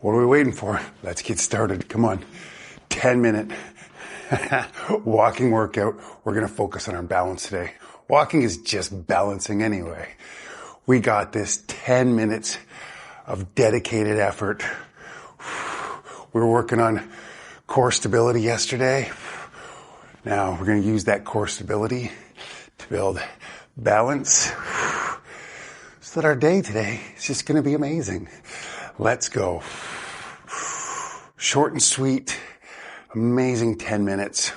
What are we waiting for? Let's get started. Come on. 10-minute walking workout. We're going to focus on our balance today. Walking is just balancing anyway. We got this 10 minutes of dedicated effort. We were working on core stability yesterday. Now we're going to use that core stability to build balance so that our day today is just going to be amazing. Let's go. Short and sweet, amazing 10 minutes.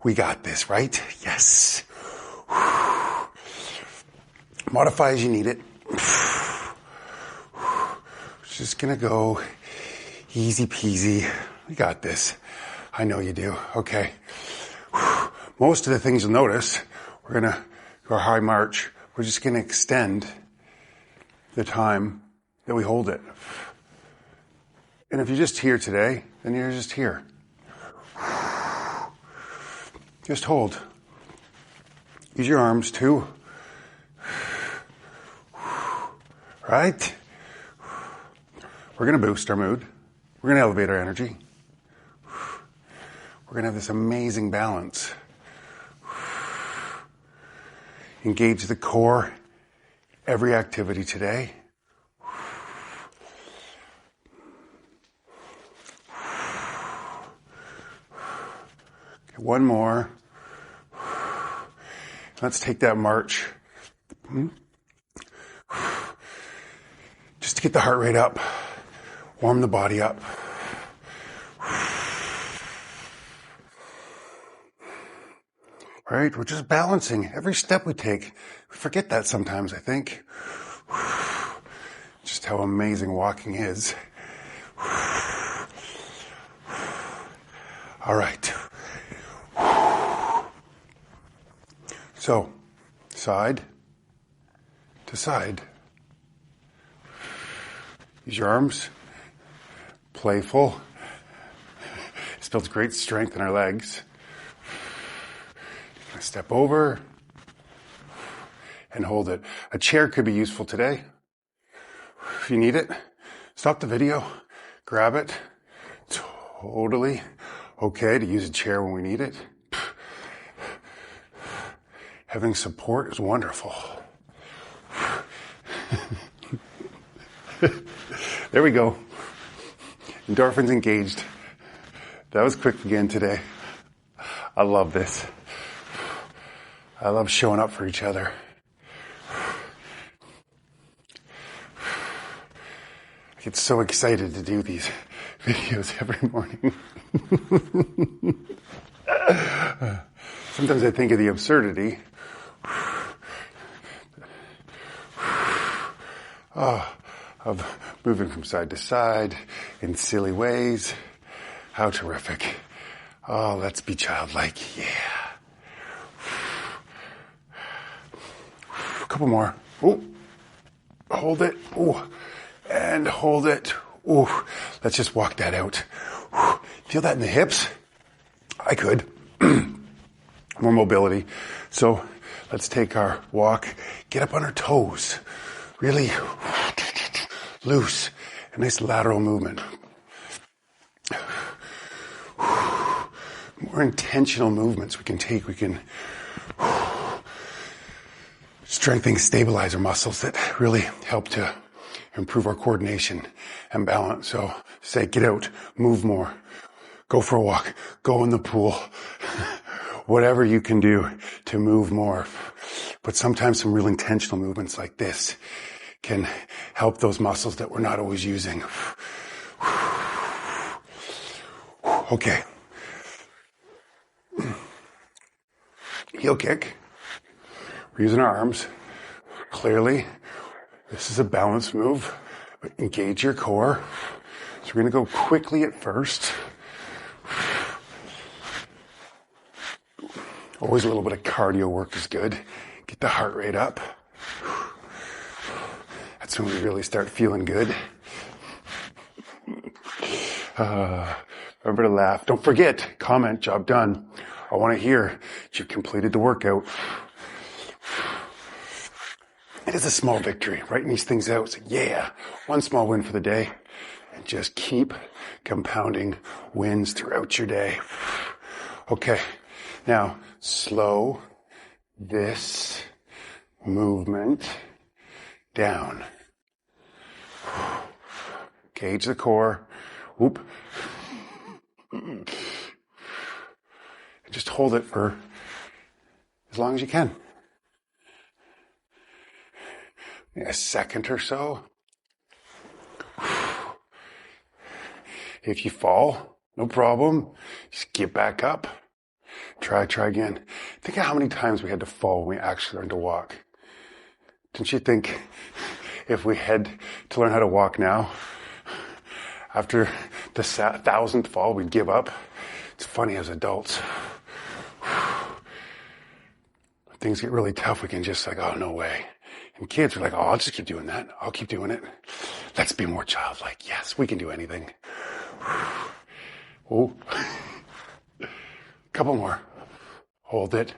We got this, right? Yes. Modify as you need it. Just going to go easy peasy. We got this. I know you do. Okay. Most of the things you'll notice, we're going to go high march. We're just going to extend the time that we hold it. And if you're just here today, then you're just here. Just hold. Use your arms too. Right? We're going to boost our mood. We're going to elevate our energy. We're going to have this amazing balance. Engage the core every activity today. Okay, one more. Let's take that march. Just to get the heart rate up. Warm the body up. Right? We're just balancing every step we take. We forget that sometimes, I think. Just how amazing walking is. All right. So, side to side. Use your arms. Playful. This builds great strength in our legs. Step over and hold it. A chair could be useful today. If you need it, stop the video, grab it. Totally okay to use a chair when we need it. Having support is wonderful. There we go. Endorphins engaged. That was quick again today. I love this. I love showing up for each other. I get so excited to do these videos every morning. Sometimes I think of the absurdity. Of moving from side to side in silly ways. How terrific. Oh, let's be childlike. Yeah. A couple more. Oh, hold it. Oh, and hold it. Oh, let's just walk that out. Feel that in the hips? I could. More mobility. So let's take our walk. Get up on our toes. Really loose. A nice lateral movement. More intentional movements we can take. We can strengthen, stabilize our muscles that really help to improve our coordination and balance. So say, get out, move more, go for a walk, go in the pool, whatever you can do to move more. But sometimes some real intentional movements like this can help those muscles that we're not always using. Okay. Heel kick. We're using our arms. Clearly, this is a balance move, but engage your core. So we're going to go quickly at first. Always a little bit of cardio work is good. Get the heart rate up. That's when we really start feeling good. Remember to laugh. Don't forget, comment, job done. I want to hear that you've completed the workout. It is a small victory, writing these things out. So yeah, one small win for the day. and just keep compounding wins throughout your day. Okay, now slow this movement down. Gauge the core. Whoop. Just hold it for as long as you can. A second or so. If you fall, no problem. Just get back up. Try again. Think of how many times we had to fall when we actually learned to walk. Don't you think if we had to learn how to walk now, after the 1,000th fall, we'd give up? It's funny as adults. When things get really tough, we can just like, oh, no way. And kids are like, oh, I'll just keep doing that. I'll keep doing it. Let's be more childlike. Yes, we can do anything. Oh, couple more. Hold it.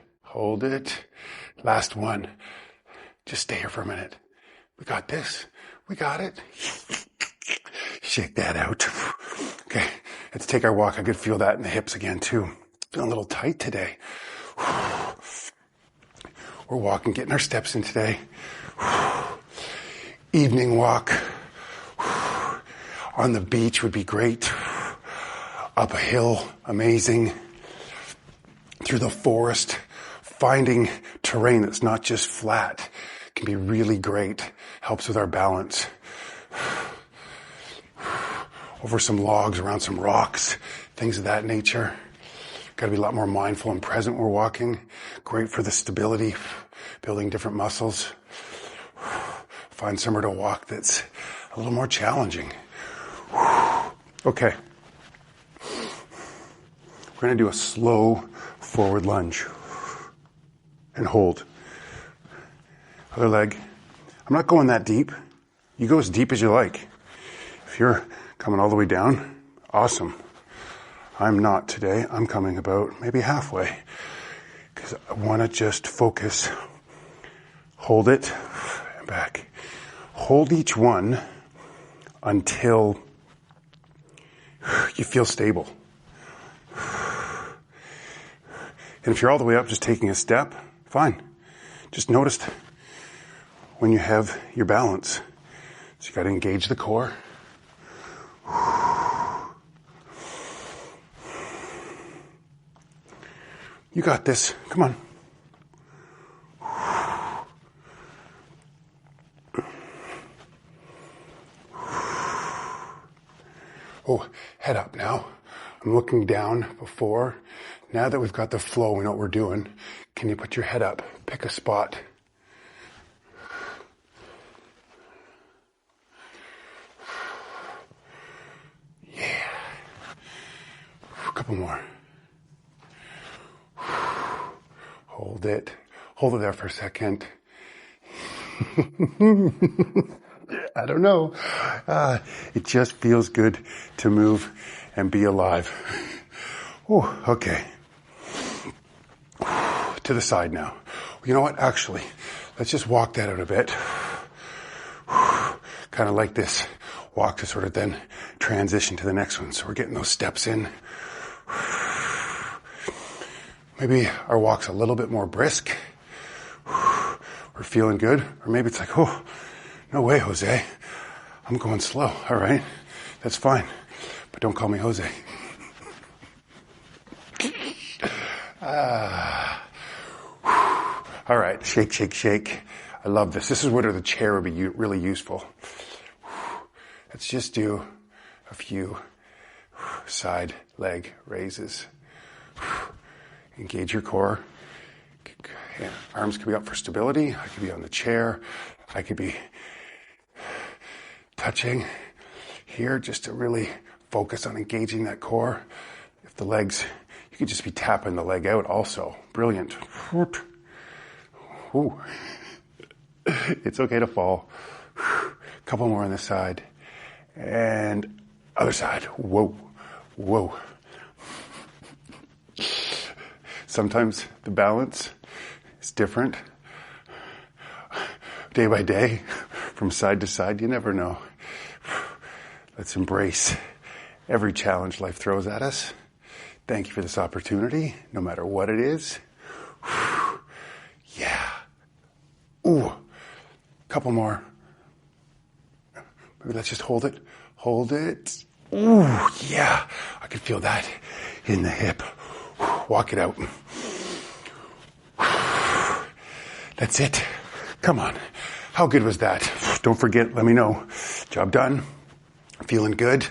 Last one. Just stay here for a minute. We got this. We got it. Shake that out. Okay, let's take our walk. I could feel that in the hips again too. Feeling a little tight today. We're walking, getting our steps in today. Evening walk on the beach would be great. Up a hill, amazing. Through the forest, finding terrain that's not just flat can be really great. Helps with our balance. Over some logs, around some rocks, things of that nature. Got to be a lot more mindful and present when we're walking. Great for the stability, building different muscles. Find somewhere to walk that's a little more challenging. Okay. We're going to do a slow forward lunge and hold. Other leg. I'm not going that deep. You go as deep as you like. If you're coming all the way down, awesome. I'm not today. I'm coming about maybe halfway because I want to just focus. Hold it and back. Hold each one until you feel stable. And if you're all the way up, just taking a step, fine. Just notice when you have your balance. So you got to engage the core. You got this. Come on. Oh, head up now. I'm looking down before. Now that we've got the flow, we know what we're doing. Can you put your head up? Pick a spot. Yeah. A couple more. Hold it. Hold it there for a second. I don't know. It just feels good to move and be alive. Oh, okay. To the side now. You know what? Actually, let's just walk that out a bit. Kind of like this. Walk to sort of then transition to the next one. So we're getting those steps in. Maybe our walk's a little bit more brisk. We're feeling good. Or maybe it's like, oh, no way, Jose. I'm going slow. All right. That's fine. But don't call me Jose. All right. Shake, shake, shake. I love this. This is where the chair would be really useful. Let's just do a few side leg raises. Engage your core. Arms could be up for stability. I could be on the chair. I could be touching here just to really focus on engaging that core. If the legs, you could just be tapping the leg out also. Brilliant. Ooh. It's okay to fall. Couple more on this side. And other side. Whoa. Whoa. Sometimes the balance is different. Day by day, from side to side, you never know. Let's embrace every challenge life throws at us. Thank you for this opportunity, no matter what it is. Yeah. Ooh, couple more. Maybe let's just hold it. Hold it. Ooh, yeah. I can feel that in the hip. Walk it out. That's it. Come on. How good was that? Don't forget, let me know. Job done. Feeling good.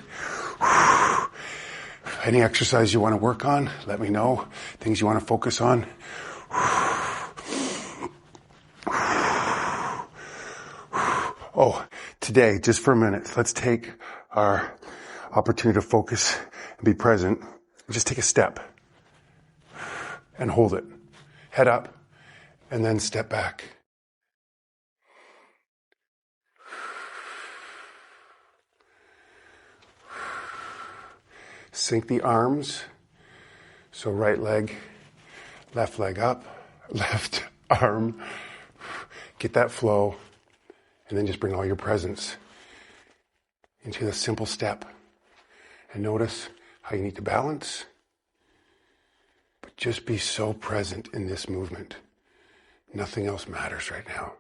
Any exercise you want to work on, let me know. Things you want to focus on. Oh, today, just for a minute, let's take our opportunity to focus and be present. Just take a step and hold it. Head up and then step back. Sink the arms. So right leg up, left arm. Get that flow. And then just bring all your presence into the simple step. And notice how you need to balance. But just be so present in this movement. Nothing else matters right now.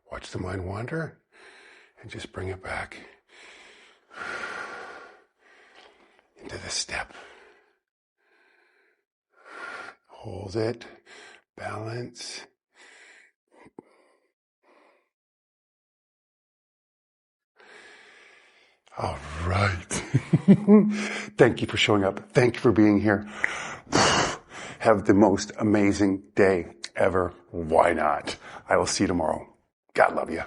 Watch the mind wander and just bring it back into the step. Hold it. Balance. All right. Thank you for showing up. Thank you for being here. Have the most amazing day ever. Why not? I will see you tomorrow. God love you.